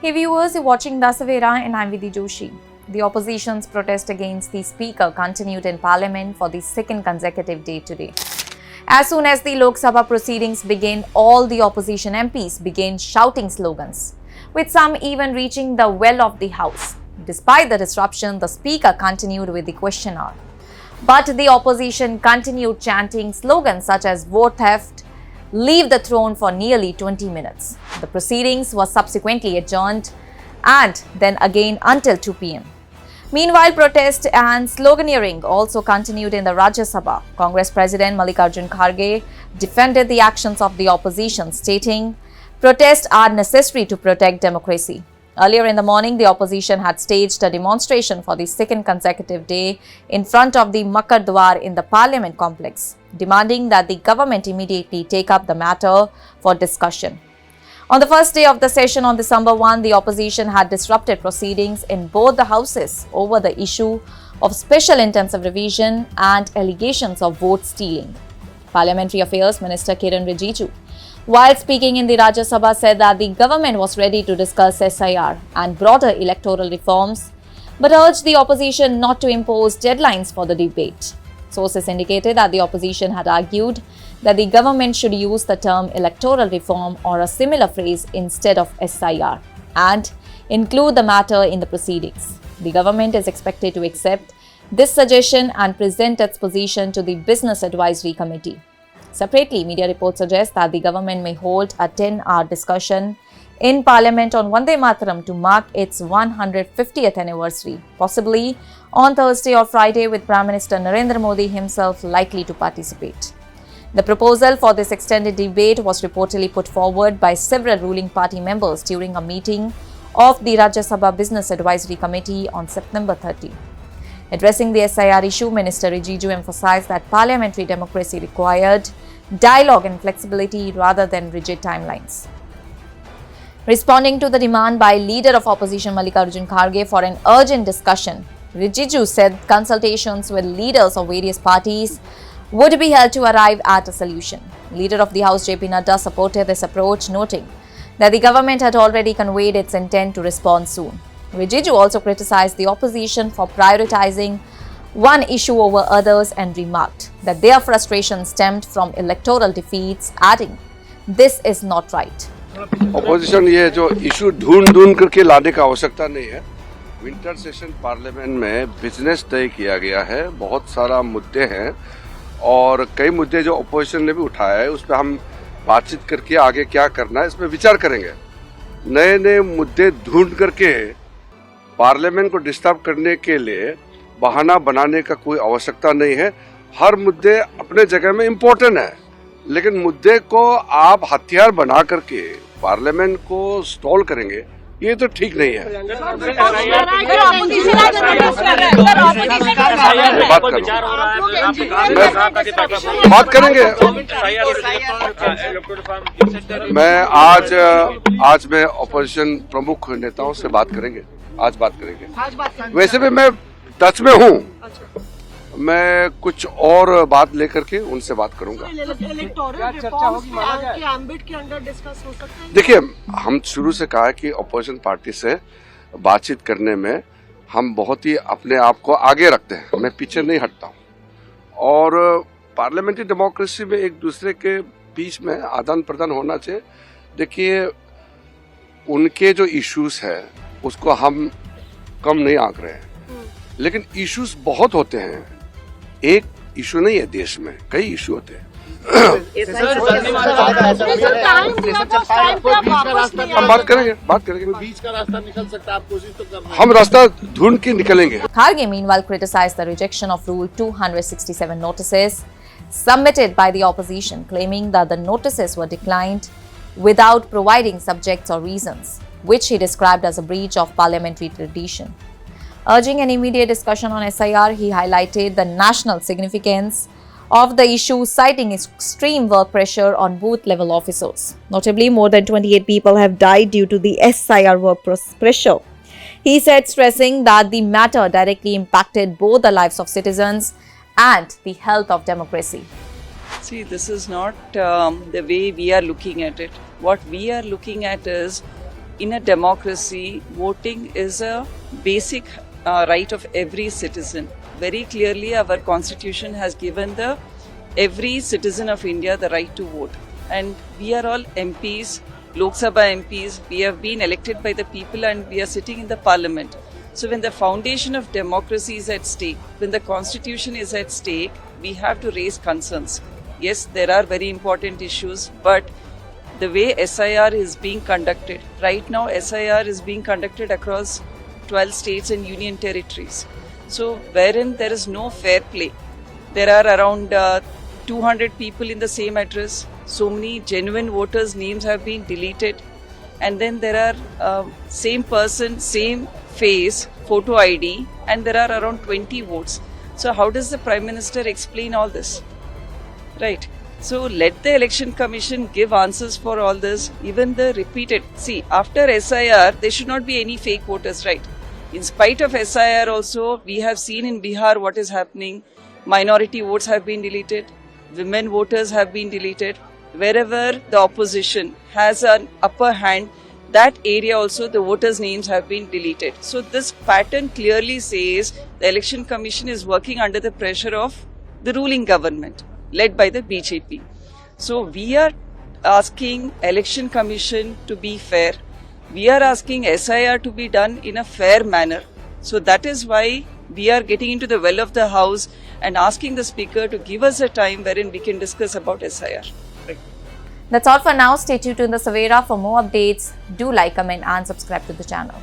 Hey viewers, you're watching Dasavera and I'm Vidhi Joshi. The opposition's protest against the speaker continued in parliament for the second consecutive day today. As soon as the Lok Sabha proceedings began, all the opposition MPs began shouting slogans, with some even reaching the well of the house. Despite the disruption, the speaker continued with the question hour. But the opposition continued chanting slogans such as vote theft, leave the throne for nearly 20 minutes. The proceedings were subsequently adjourned and then again until 2 p.m. Meanwhile, protest and sloganeering also continued in the Rajya Sabha. Congress President Mallikarjun Kharge defended the actions of the opposition, stating, "Protests are necessary to protect democracy." Earlier in the morning, the opposition had staged a demonstration for the second consecutive day in front of the Makar Dwar in the Parliament complex, demanding that the government immediately take up the matter for discussion. On the first day of the session on December 1, the opposition had disrupted proceedings in both the houses over the issue of special intensive revision and allegations of vote stealing. Parliamentary Affairs Minister Kiren Rijiju, while speaking in the Rajya Sabha, said that the government was ready to discuss SIR and broader electoral reforms, but urged the opposition not to impose deadlines for the debate. Sources indicated that the opposition had argued that the government should use the term electoral reform or a similar phrase instead of SIR and include the matter in the proceedings. The government is expected to accept this suggestion and present its position to the Business Advisory Committee. Separately, media reports suggest that the government may hold a 10-hour discussion in Parliament on Vande Mataram to mark its 150th anniversary, possibly on Thursday or Friday, with Prime Minister Narendra Modi himself likely to participate. The proposal for this extended debate was reportedly put forward by several ruling party members during a meeting of the Rajya Sabha Business Advisory Committee on September 30. Addressing the SIR issue, Minister Rijiju emphasized that parliamentary democracy required dialogue and flexibility rather than rigid timelines. Responding to the demand by leader of opposition Mallikarjun Kharge for an urgent discussion, Rijiju said consultations with leaders of various parties would be held to arrive at a solution. Leader of the House JP Nadda supported this approach, noting that the government had already conveyed its intent to respond soon. Rijiju also criticized the opposition for prioritizing one issue over others and remarked that their frustration stemmed from electoral defeats, adding, "This is not right." Opposition ये जो issue ढूंढ करके लाने का आवश्यकता नहीं है। Winter session parliament में बिजनेस तय किया गया है, बहुत सारा मुद्दे हैं और कई मुद्दे जो ऑपोजिशन ने भी उठाया है उस पर हम बातचीत करके आगे क्या करना है इस पर विचार करेंगे। नए नए मुद्दे ढूंढ करके पार्लियामेंट को डिस्टर्ब करने के लिए बहाना बनाने का कोई आवश्यकता नहीं है। हर मुद्दे अपने जगह में इम्पोर्टेंट है, लेकिन मुद्दे को आप हथियार बना करके पार्लियामेंट को स्टॉल करेंगे, ये तो ठीक नहीं है। बात करेंगे। मैं आज मैं ऑपोजिशन प्रमुख नेताओं से बात करेंगे, आज बात करेंगे। वैसे भी मैं टच में हूँ, मैं कुछ और बात लेकर के उनसे बात करूंगा। देखिए, हम शुरू से कहा है कि अपोजिशन पार्टी से बातचीत करने में हम बहुत ही अपने आप को आगे रखते हैं, मैं पीछे नहीं हटता हूं और पार्लियामेंट्री डेमोक्रेसी में एक दूसरे के बीच में आदान प्रदान होना चाहिए। देखिए, उनके जो इश्यूज है उसको हम कम नहीं आंक रहे हैं, लेकिन इश्यूज बहुत होते हैं। एक इशू नहीं है, देश में कई इशू होते हैं। हम बात करेंगे बीच का रास्ता निकल सकता है, आप कोशिश तो कर रहे हैं, हम रास्ता ढूंढ के निकलेंगे। Kharge meanwhile criticized the rejection of Rule 267 notices submitted by the opposition, claiming that the notices were declined without providing subjects or reasons, which he described as a breach of parliamentary tradition. Urging an immediate discussion on SIR, he highlighted the national significance of the issue, citing extreme work pressure on booth-level officers. Notably, more than 28 people have died due to the SIR work pressure. He said, stressing that the matter directly impacted both the lives of citizens and the health of democracy. See, this is not the way we are looking at it. What we are looking at is in a democracy, voting is a basic right of every citizen. Very clearly, our constitution has given every citizen of India the right to vote. And we are all MPs, Lok Sabha MPs. We have been elected by the people and we are sitting in the parliament. So when the foundation of democracy is at stake, when the constitution is at stake, we have to raise concerns. Yes, there are very important issues, but the way SIR is being conducted, right now SIR is being conducted across 12 states and union territories. So wherein there is no fair play. There are around 200 people in the same address. So many genuine voters' names have been deleted. And then there are same person, same face, photo ID, and there are around 20 votes. So how does the Prime Minister explain all this? Right. So let the Election Commission give answers for all this. Even the repeated, see, after SIR, there should not be any fake voters, right? In spite of SIR also, we have seen in Bihar what is happening. Minority votes have been deleted. Women voters have been deleted. Wherever the opposition has an upper hand, that area also the voters' names have been deleted. So this pattern clearly says the Election Commission is working under the pressure of the ruling government led by the BJP. So we are asking Election Commission to be fair. We are asking SIR to be done in a fair manner. So that is why we are getting into the well of the house and asking the Speaker to give us a time wherein we can discuss about SIR. Right. That's all for now. Stay tuned to the Savera for more updates. Do like, comment and subscribe to the channel.